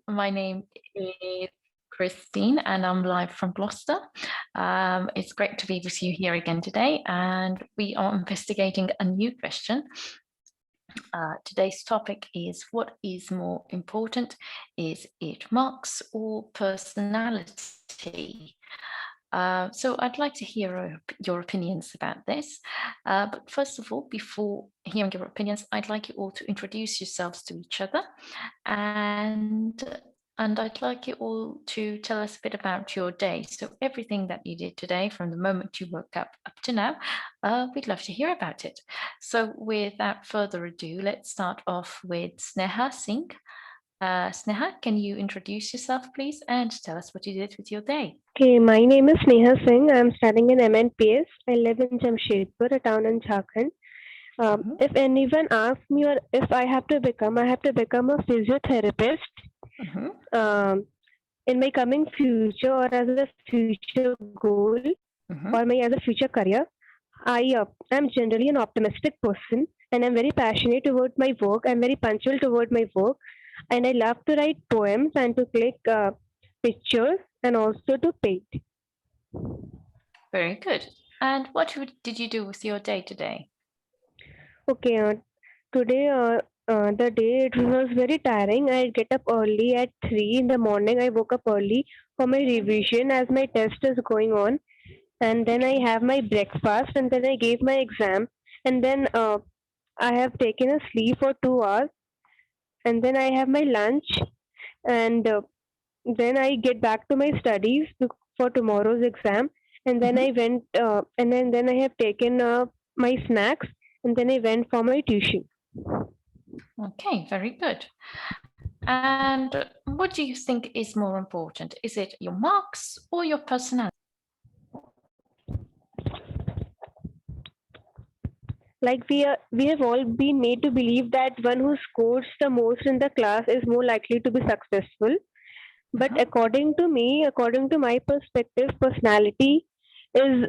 My name is Christine and I'm live from Gloucester. It's great to be with you here again today, and we are investigating a new question. Today's topic is, what is more important? Is it marks or personality? So I'd like to hear your opinions about this. But first of all, before hearing your opinions, I'd like you all to introduce yourselves to each other, and I'd like you all to tell us a bit about your day. So everything that you did today, from the moment you woke up to now, we'd love to hear about it. So without further ado, let's start off with Neha Singh. Sneha, can you introduce yourself, please, and tell us what you did with your day? Okay, my name is Neha Singh. I'm studying in MNPS. I live in Jamshedpur, a town in Jharkhand. If anyone asks me or if I have to become a physiotherapist in my coming future or as a future goal or my as a future career. I'm generally an optimistic person and I'm very passionate toward my work. I'm very punctual toward my work and I love to write poems and to click pictures and also to paint. Very good. And what did you do with your day today? Okay, today the day it was very tiring. I get up early at 3 in the morning. I woke up early for my revision as my test is going on, and then I have my breakfast, and then I gave my exam, and then I have taken a sleep for 2 hours, and then I have my lunch, and then I get back to my studies for tomorrow's exam, and then I went, and then I have taken my snacks, and then I went for my tuition. Okay, very good. And what do you think is more important? Is it your marks or your personality? Like we have all been made to believe that one who scores the most in the class is more likely to be successful. But according to me, according to my perspective, personality is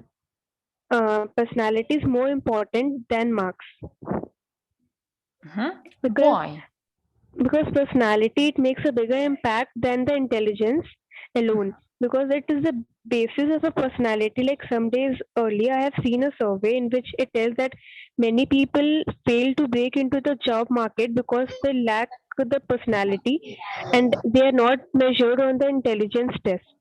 more important than marks. Because Why? because personality it makes a bigger impact than the intelligence alone. Because it is the basis of a personality. Like some days earlier, I have seen a survey in which it tells that many people fail to break into the job market because they lack the personality and they are not measured on the intelligence test.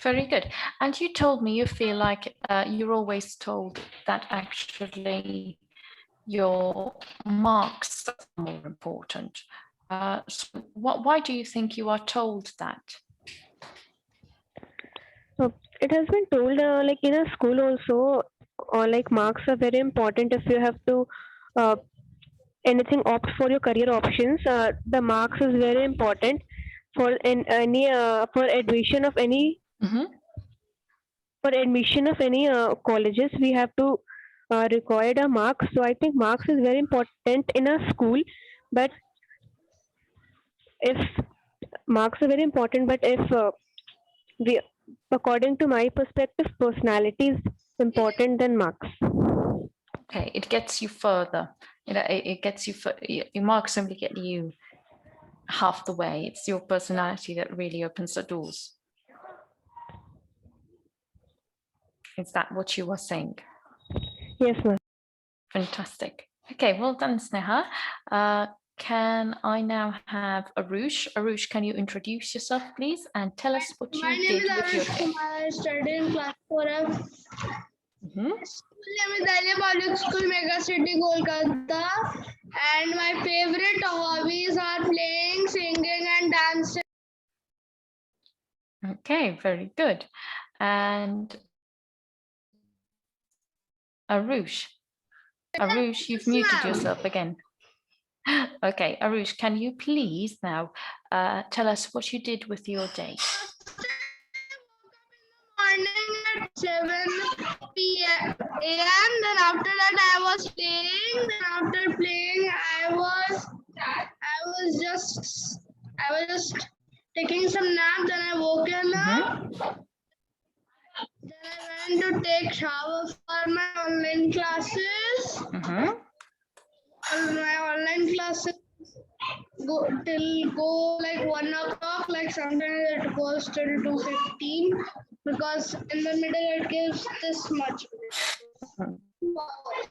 Very good. And you told me you feel like you're always told that actually your marks are more important. So why do you think you are told that? It has been told like in a school also, or like marks are very important if you have to uh, anything opt for your career options. The marks is very important for in any for admission of any for admission of any colleges. We have to require a marks. So I think marks is very important in a school, but if marks are very important, but if we according to my perspective, personality is important than marks. Okay, it gets you further. You know, it gets you. Your marks only get you half the way. It's your personality that really opens the doors. Is that what you were saying? Yes, ma'am. Fantastic. Okay, well done, Sneha. Can I now have Aroosh? Aroosh, can you introduce yourself, please, and tell us what you did with your day? I studied in class 4F. Public School, Mega City, Kolkata. And my favorite hobbies are playing, singing, and dancing. Okay, very good. And Aroosh, you've muted yourself again. Okay, Aroosh, can you please now tell us what you did with your day? Morning at 7 p.m. Then after that I was playing. Then after playing I was just taking some nap. Then I woke up. Then I went to take shower for my online classes. My online classes. go like 1 o'clock. Like sometimes it goes till 2:15 because in the middle it gives this much. 2 hours.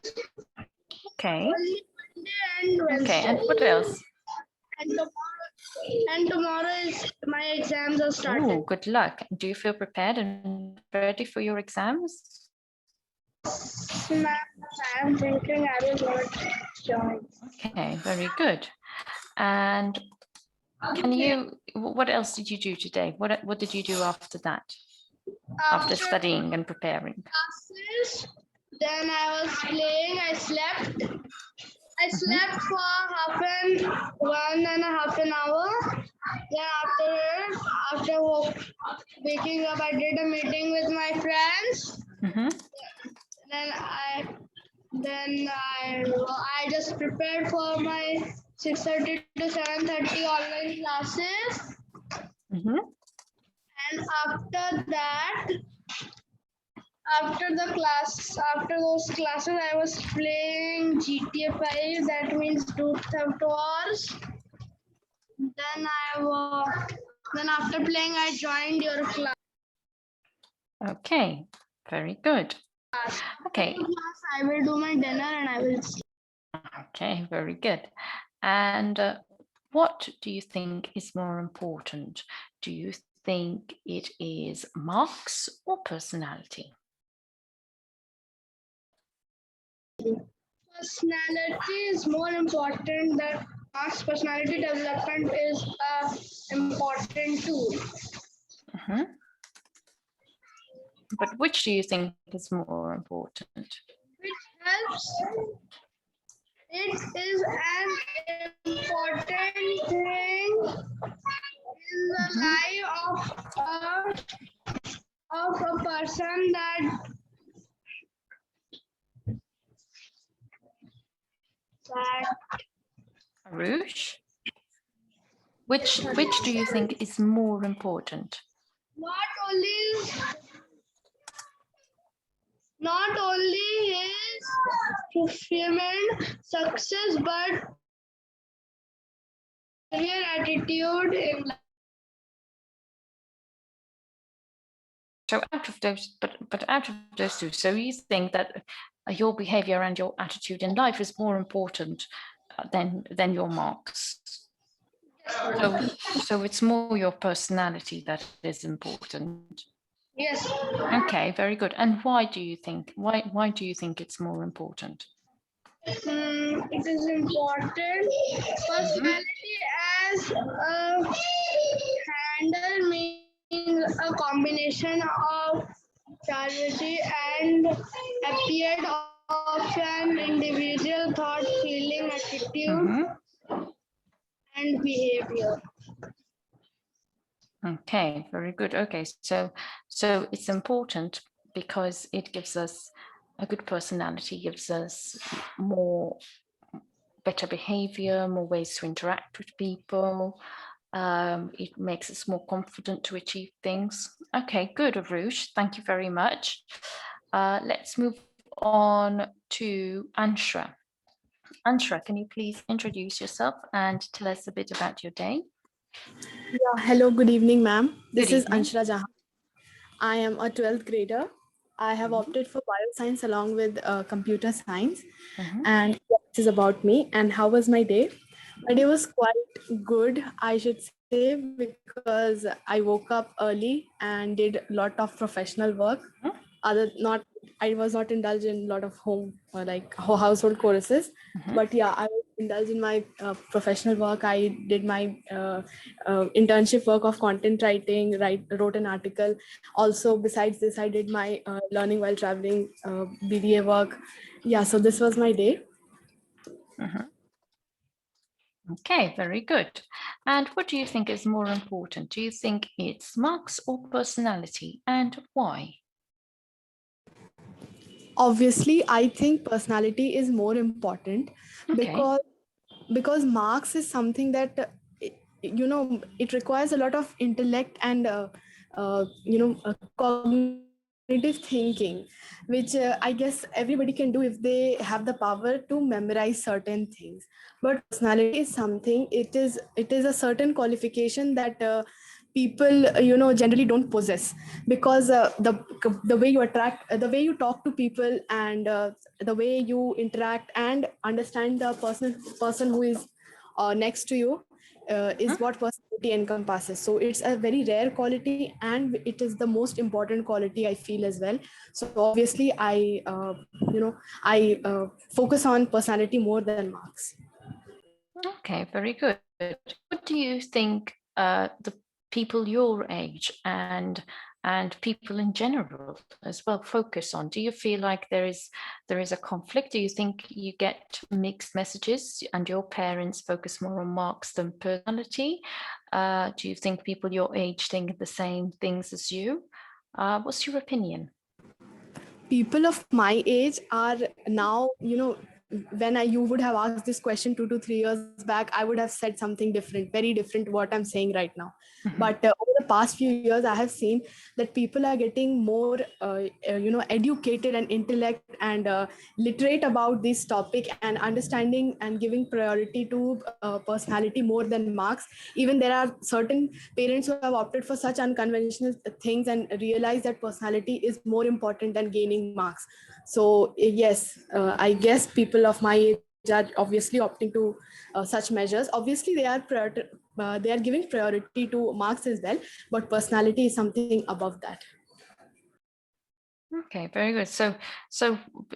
Okay. Only Monday and Wednesday. Okay, and what else? And tomorrow is my exams are started. Oh, good luck. Do you feel prepared and ready for your exams? Ma'am, I'm thinking I will not join. Okay, very good. And can you, what else did you do today? What did you do after that? After studying and preparing? Classes, then I was playing, I slept. I slept for 1.5 hour. Then after waking up, I did a meeting with my friends. Then I just prepared for my 6:30 to 7:30 online classes. And after those classes, I was playing GTA 5. That means Dude Theft Wars. Then after playing, I joined your class. Okay, very good. Okay. I will do my dinner and I will sleep. Okay, very good. And what do you think is more important? Do you think it is marks or personality? Personality is more important than marks. Personality development is an important tool. But which do you think is more important? Which helps. It is an important thing in the life of a person that Aroosh? Which do you think is more important? Not only his fulfillment, success, but career attitude in life. So out of those two, so you think that your behavior and your attitude in life is more important than your marks? So it's more your personality that is important. Yes. Okay, very good. And why do you think it's more important? It is important. Personality as a handle means a combination of quality and appeared of an individual thought, feeling, attitude, and behavior. Okay, very good. Okay, so it's important because it gives us a good personality, gives us better behavior, more ways to interact with people. It makes us more confident to achieve things. Okay, good, Aroosh. Thank you very much. Let's move on to Anshura. Anshura, can you please introduce yourself and tell us a bit about your day? Yeah, hello, good evening, ma'am. This is Anshura Jahan. I am a 12th grader. I have opted for bioscience along with computer science. And this is about me. And how was my day? My day was quite good, I should say, because I woke up early and did a lot of professional work. I was not indulged in a lot of home household choruses, but yeah, I was indulged in my professional work. I did my internship work of content writing, wrote an article. Also, besides this, I did my learning while traveling BDA work. Yeah, so this was my day. Okay, very good. And what do you think is more important? Do you think it's marks or personality, and why? Obviously, I think personality is more important because marks is something that it requires a lot of intellect and cognition cognitive thinking, which I guess everybody can do if they have the power to memorize certain things. But personality is something, it is a certain qualification that people generally don't possess, because the way you attract, the way you talk to people, and the way you interact and understand the person who is next to you, is what personality encompasses. So it's a very rare quality, and it is the most important quality, I feel, as well. So obviously I focus on personality more than marks. Okay, very good. What do you think the people your age and people in general as well focus on? Do you feel like there is a conflict? Do you think you get mixed messages and your parents focus more on marks than personality? Do you think people your age think the same things as you? What's your opinion? People of my age are now, when you would have asked this question 2 to 3 years back, I would have said something different, very different to what I'm saying right now. But over the past few years, I have seen that people are getting more educated and intellect and literate about this topic, and understanding and giving priority to personality more than marks. Even there are certain parents who have opted for such unconventional things and realize that personality is more important than gaining marks. So yes, I guess people of my age are obviously opting to such measures. Obviously they are giving priority to marks as well, but personality is something above that. Okay, very good. So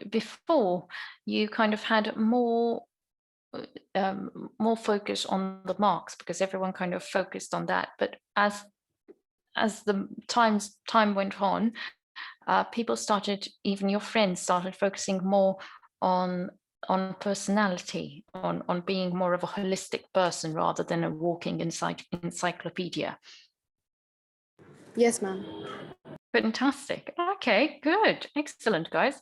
before you kind of had more focus on the marks because everyone kind of focused on that. But as the time went on, people started, even your friends started focusing more on personality, on being more of a holistic person rather than a walking encyclopedia. Yes, ma'am. Fantastic. Okay, good. Excellent, guys.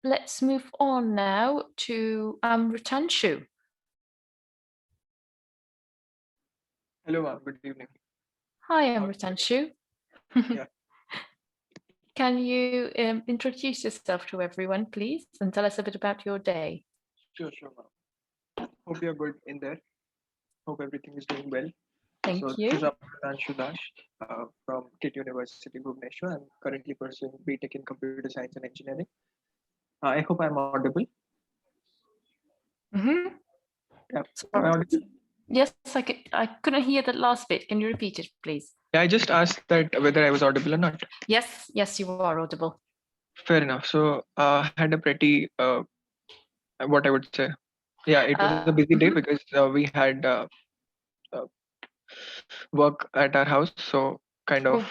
Let's move on now to Ritanshu. Hello, ma'am. Good evening. Hi, Ritanshu. Yeah. Can you introduce yourself to everyone, please, and tell us a bit about your day? Sure, ma'am. Hope you're good in there. Hope everything is doing well. Thank So you. this is Anshura from KT University, Bhubaneswar. I'm currently pursuing BTech in Computer Science and Engineering. I hope I'm audible. Mm-hmm. Yeah. Am I audible? Yes, I couldn't hear the last bit. Can you repeat it, please? Yeah, I just asked that whether I was audible or not. Yes, you are audible. Fair enough. So I had a pretty, what I would say, yeah, it was a busy day because we had work at our house. So kind of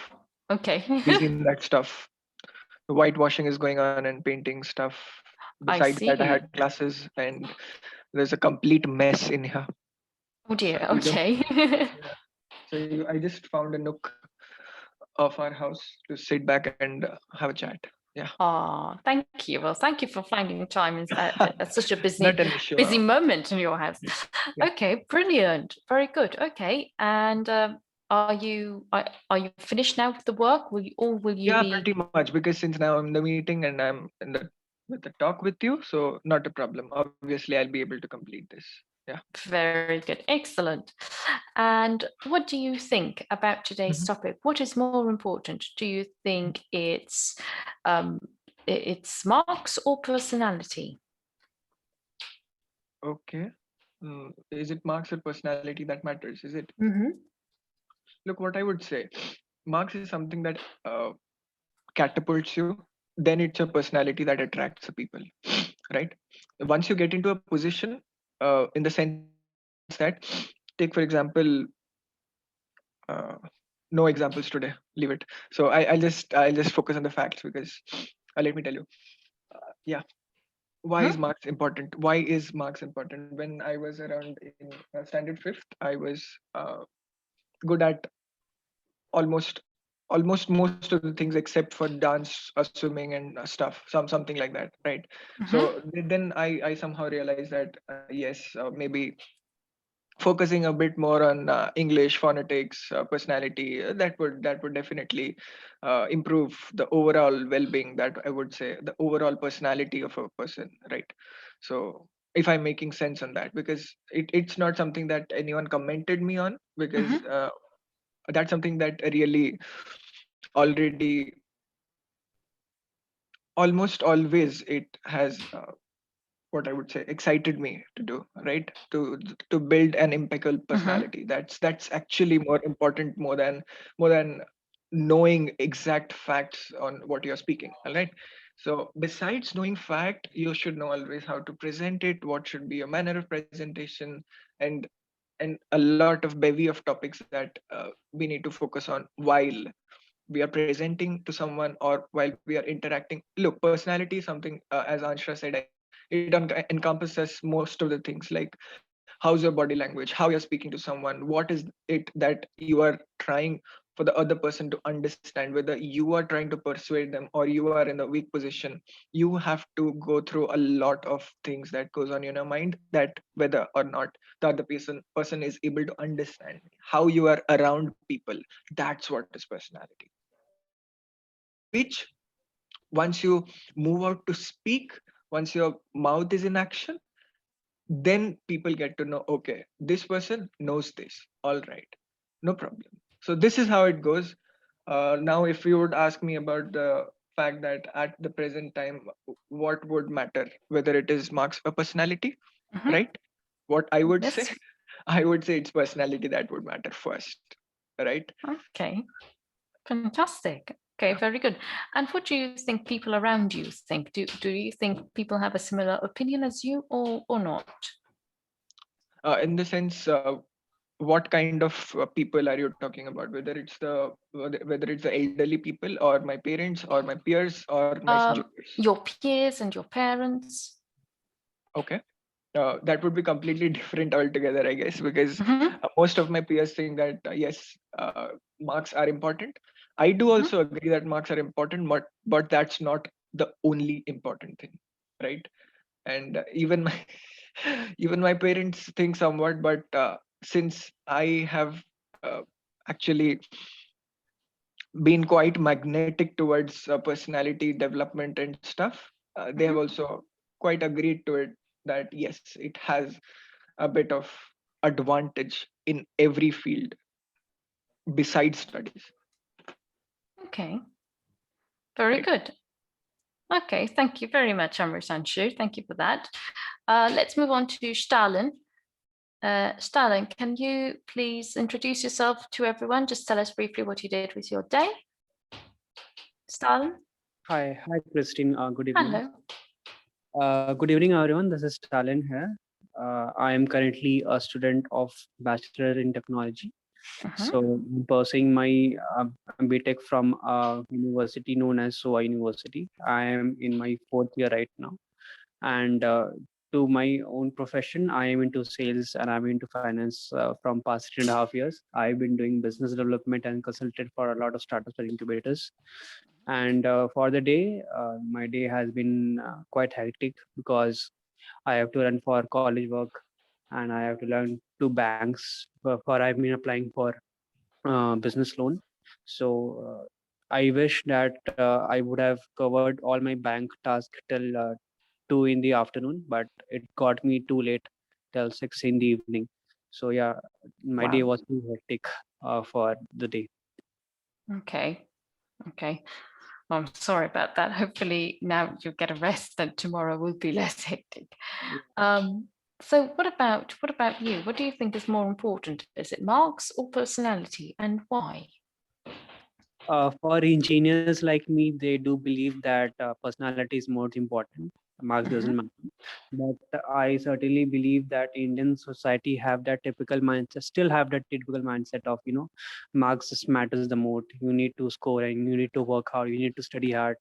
okay. busy in that stuff. The whitewashing is going on and painting stuff. Besides that, I had classes and there's a complete mess in here. Oh dear. Okay. So I just found a nook of our house to sit back and have a chat. Yeah. Oh, thank you. Well, thank you for finding time at such a busy moment in your house. Yeah. Okay, brilliant. Very good. Okay, and are you finished now with the work? Will you Yeah, be... pretty much, because since now I'm in the meeting and I'm with the talk with you, so not a problem. Obviously, I'll be able to complete this. Yeah. Very good. Excellent. And what do you think about today's topic? What is more important? Do you think it's marks or personality? Okay. Is it marks or personality that matters? Is it? Look, what I would say, marks is something that catapults you. Then it's your personality that attracts the people, right? Once you get into a position, in the sense that, take for example, no examples today. Leave it. So I'll just focus on the facts because let me tell you. Yeah. Why is marks important? Why is marks important? When I was around in standard fifth, I was good at almost most of the things except for dance, swimming, and stuff, something like that, right? So then I somehow realized that yes, maybe focusing a bit more on English phonetics, personality, that would definitely improve the overall well-being. That I would say the overall personality of a person, right? So if I'm making sense on that, because it's not something that anyone commented me on, because that's something that really already almost always it has what I would say excited me to do, right? To build an impeccable personality. That's actually more important, more than knowing exact facts on what you're speaking. All right. So besides knowing fact, you should know always how to present it, what should be your manner of presentation, and a lot of bevy of topics that we need to focus on while we are presenting to someone or while we are interacting. Look, personality is something, as Anshra said, I guess it encompasses most of the things, like how's your body language, how you're speaking to someone, what is it that you are trying for the other person to understand, whether you are trying to persuade them or you are in a weak position. You have to go through a lot of things that goes on in your mind, that whether or not the other person is able to understand how you are around people. That's what is personality. Which once you move out to speak, once your mouth is in action, then people get to know, okay, this person knows this. All right, no problem. So this is how it goes. Now, if you would ask me about the fact that at the present time, what would matter, whether it is marks or personality, right? What I would say, Yes. I would say it's personality that would matter first, right? Okay. Fantastic. Okay, very good. And what do you think people around you think? Do you think people have a similar opinion as you, or not? In the sense, what kind of people are you talking about? Whether it's the elderly people or my parents or my peers or my juniors? Your peers and your parents. Okay. That would be completely different altogether, I guess, because Mhm, most of my peers think that yes, marks are important. I do mhm. also agree that marks are important, but that's not the only important thing, right? And even my even my parents think somewhat, but since I have actually been quite magnetic towards personality development and stuff, they have also quite agreed to it, that yes, it has a bit of advantage in every field besides studies. Okay, very Right. good. Okay, thank you very much, Amrit Anshu. Thank you for that. Let's move on to Stalin. Stalin, can you please introduce yourself to everyone? Just tell us briefly what you did with your day. Stalin? Hi, Christine. Good evening. Hello. Good evening, everyone. This is Stalin here. I am currently a student of Bachelor in Technology. So, I'm pursuing my BTech from a university known as SOA University. I am in my fourth year right now. And to my own profession, I am into sales and I'm into finance from past 3.5 years. I've been doing business development and consulted for a lot of startups and incubators. And for the day, my day has been quite hectic because I have to run for college work and I have to learn two banks for I've been applying for business loan. So I wish that I would have covered all my bank tasks till 2 in the afternoon, but it got me too late till 6 in the evening. So yeah, my day Wow. was too hectic for the day. Okay. Okay. Well, I'm sorry about that. Hopefully now you'll get a rest and tomorrow will be less hectic. So what about you? What do you think is more important? Is it marks or personality, and why? For engineers like me, they do believe that personality is more important. Marks doesn't matter. But I certainly believe that Indian society have that typical mindset, still have that typical mindset of, marks just matters the most. You need to score and you need to work hard. You need to study hard.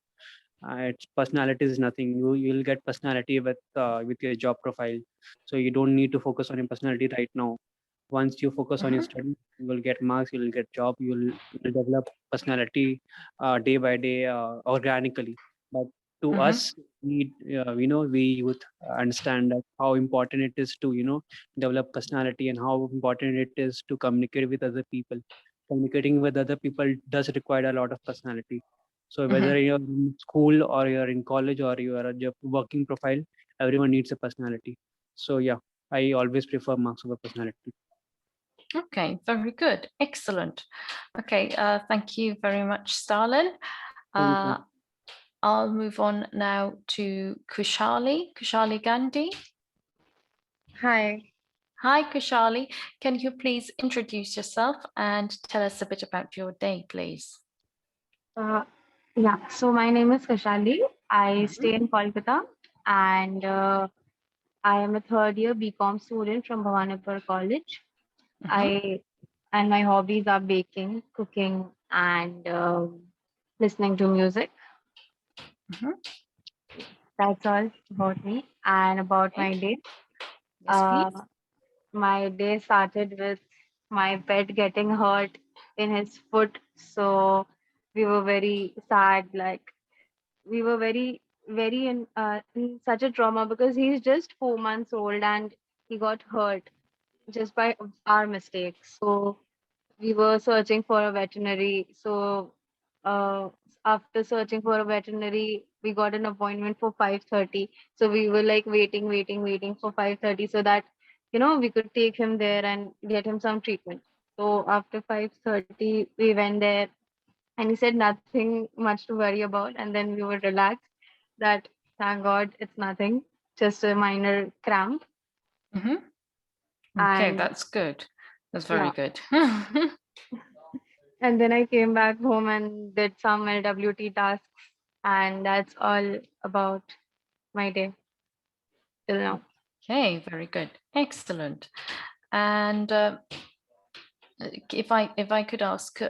It's personality is nothing. You'll get personality with your job profile. So you don't need to focus on your personality right now. Once you focus on your study, you will get marks, you will get job, you'll develop personality day by day organically. But to us, we youth understand that how important it is to develop personality, and how important it is to communicate with other people. Communicating with other people does require a lot of personality. So whether you're in school or you're in college or you are a working profile, everyone needs a personality. So yeah, I always prefer marks over personality. Okay, very good. Excellent. Okay, thank you very much, Stalin. I'll move on now to Kushali. Kushali Gandhi. Hi. Hi, Kushali. Can you please introduce yourself and tell us a bit about your day, please? Yeah, so my name is Kushali. I stay in Kolkata, and I am a third year BCom student from Bhawanipur College. And my hobbies are baking, cooking, and listening to music. That's all about me and about my day. My day started with my pet getting hurt in his foot, so we were very sad. Like, we were very in such a trauma because he's just 4 months old and he got hurt just by our mistakes. So we were searching for a veterinary. So uh, after searching for a veterinary, we got an appointment for 5:30. So we were like waiting for 5:30 so that we could take him there and get him some treatment. So after 5:30, we went there and he said nothing much to worry about. And then we were relaxed that thank God it's nothing, just a minor cramp. Okay, And that's good. That's very good. And then I came back home and did some LWT tasks, and that's all about my day till now. Okay, very good. Excellent. And if I could ask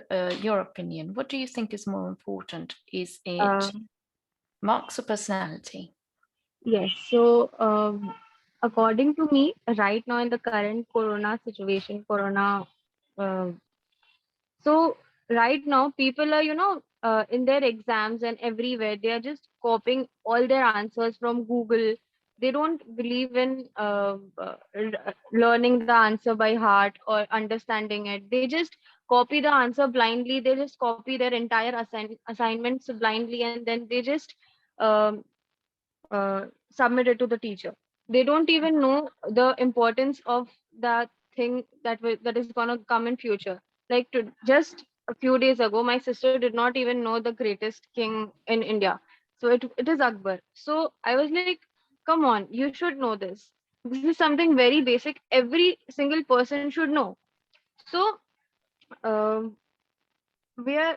your opinion, what do you think is more important? Is it marks or personality? Yes. So, according to me, right now in the current Corona situation, uh, so right now people are, in their exams and everywhere, they are just copying all their answers from Google. They don't believe in learning the answer by heart or understanding it. They just copy the answer blindly. They just copy their entire assignments blindly, and then they just um, submit it to the teacher. They don't even know the importance of that thing that is gonna come in future. Like, just a few days ago, my sister did not even know the greatest king in India. So it is Akbar. So I was like, come on, you should know this. This is something very basic. Every single person should know. So um, we are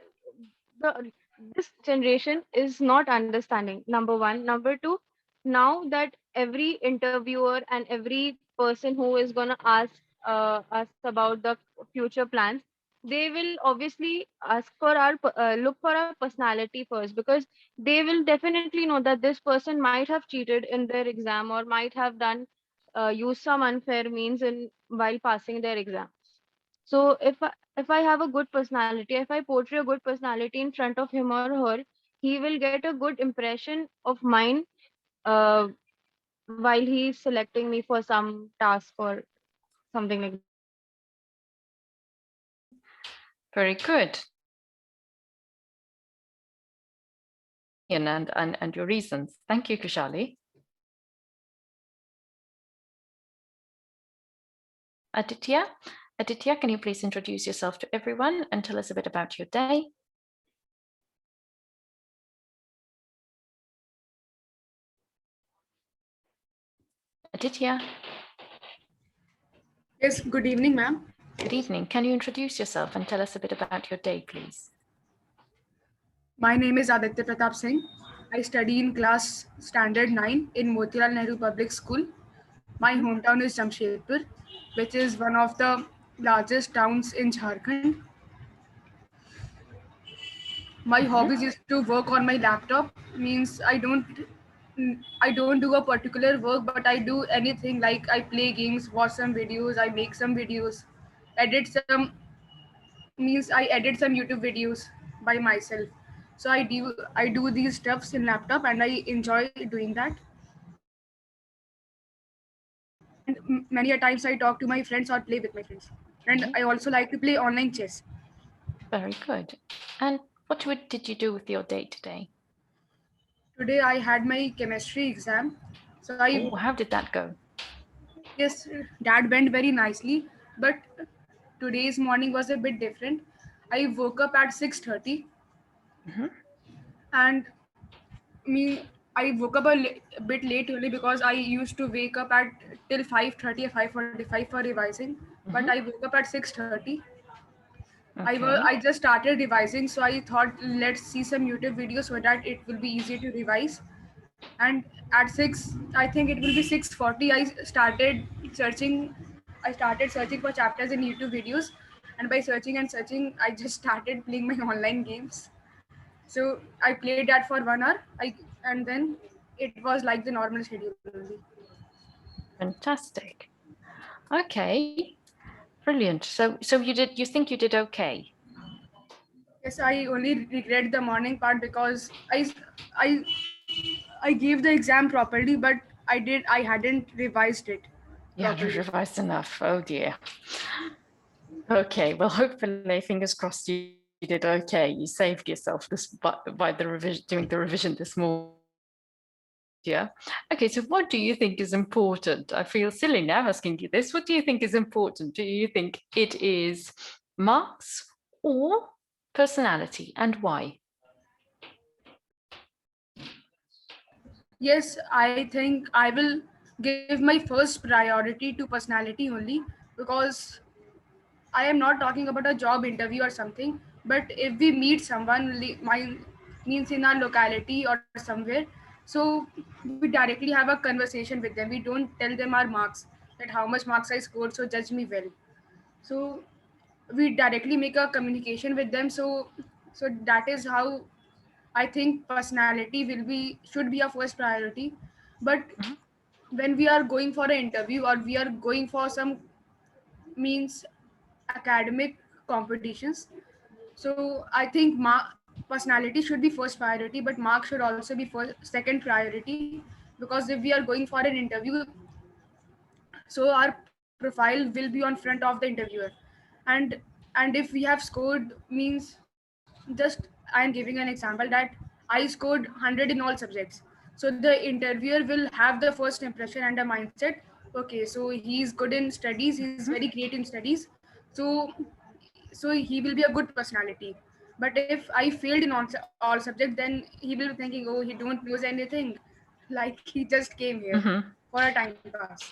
the this generation is not understanding, number one. Number two, now that every interviewer and every person who is going to ask us about the future plans, they will obviously ask for our look for our personality first, because they will definitely know that this person might have cheated in their exam or might have done used some unfair means in while passing their exam. So if I have a good personality, if I portray a good personality in front of him or her, he will get a good impression of mine uh, while he's selecting me for some task or something like that. Very good. And your reasons. Thank you, Kushali. Aditya, can you please introduce yourself to everyone and tell us a bit about your day? Aditya. Yes, good evening, ma'am. Good evening. Can you introduce yourself and tell us a bit about your day, please? My name is Aditya Pratap Singh. I study in class standard 9 in Motilal Nehru Public School. My hometown is Jamshedpur, which is one of the largest towns in Jharkhand. My hobbies is to work on my laptop. Means I don't do a particular work, but I do anything like I play games, watch some videos, I make some videos, edit some means I edit some YouTube videos by myself. So I do these stuffs in laptop, and I enjoy doing that. And many a times I talk to my friends or play with my friends. And Okay. I also like to play online chess. Very good. And what did you do with your day today? Today I had my chemistry exam. So I Oh, how did that go? yes, that went very nicely. But today's morning was a bit different. I woke up at 6:30, Mhm. and me I woke up a bit late only because I used to wake up at till 5:30 or 5:45 for revising. But I Mhm. woke up at 6:30. I Okay. just started revising, so I thought let's see some YouTube videos so that it will be easy to revise. And at 6, I think it will be 6:40, I started searching for chapters in YouTube videos, and by searching and searching I just started playing my online games. So I played that for 1 hour. And then it was like the normal schedule only. Fantastic. Okay. Brilliant. So you think you did okay? Yes, I only regret the morning part because I I gave the exam properly, but I hadn't revised it You haven't properly. revised enough. Oh dear. Okay. Well, hopefully, fingers crossed, you did okay. You saved yourself this by the revision, doing the revision this morning. Yeah. Okay. So, what do you think is important? I feel silly now asking you this. What do you think is important? Do you think it is marks or personality, and why? Yes, I think I will give my first priority to personality only because I am not talking about a job interview or something. But if we meet someone, means in our locality or somewhere, so we directly have a conversation with them. We don't tell them our marks, that how much marks I scored, so judge me well. So we directly make a communication with them. So that is how I think personality should be a first priority. But Mhm. when we are going for an interview or we are going for some means academic competitions, so I think personality should be first priority, but marks should also be second priority, because if we are going for an interview, so our profile will be on front of the interviewer. And and if we have scored means, just I am giving an example that I scored 100 in all subjects, so the interviewer will have the first impression and a mindset, okay, so he's good in studies, he's very Mhm. great in studies, so he will be a good personality. But if I failed in all subjects, then he will be thinking, oh, he don't knows anything, like he just came here Mhm. for a time pass.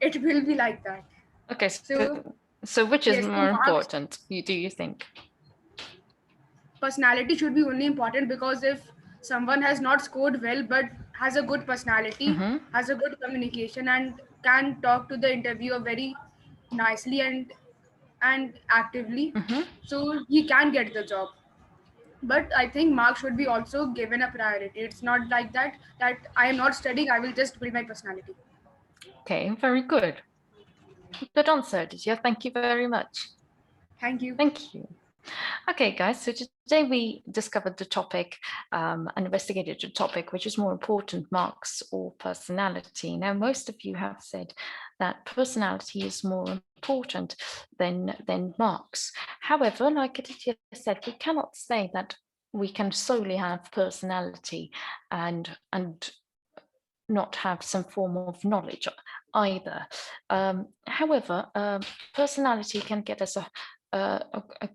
It will be like that. Okay. So So which yes, is so more marks, important? Do you think? personality should be only important, because if someone has not scored well but has a good personality, Mhm. has a good communication, and can talk to the interviewer very nicely and actively, Mhm. so he can get the job. But I think marks should be also given a priority. It's not like that I am not studying, I will just build my personality. Okay. Very good. Good answer, Aditya. Thank you very much. Thank you. Thank you. Okay, guys, so today we discovered the topic and investigated the topic, which is more important, marks or personality. Now, most of you have said that personality is more important than marks. However, like Aditya said, we cannot say that we can solely have personality and not have some form of knowledge either. However, personality can get us a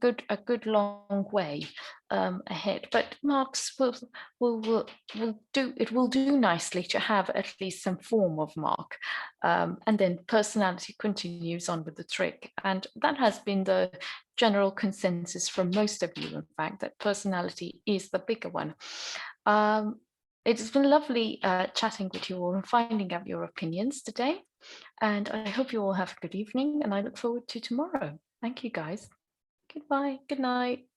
good long way ahead. But marks will do nicely to have at least some form of mark, and then personality continues on with the trick. And that has been the general consensus from most of you, in fact, that personality is the bigger one. It's been lovely chatting with you all and finding out your opinions today. And I hope you all have a good evening, and I look forward to tomorrow. Thank you, guys. Goodbye. Good night.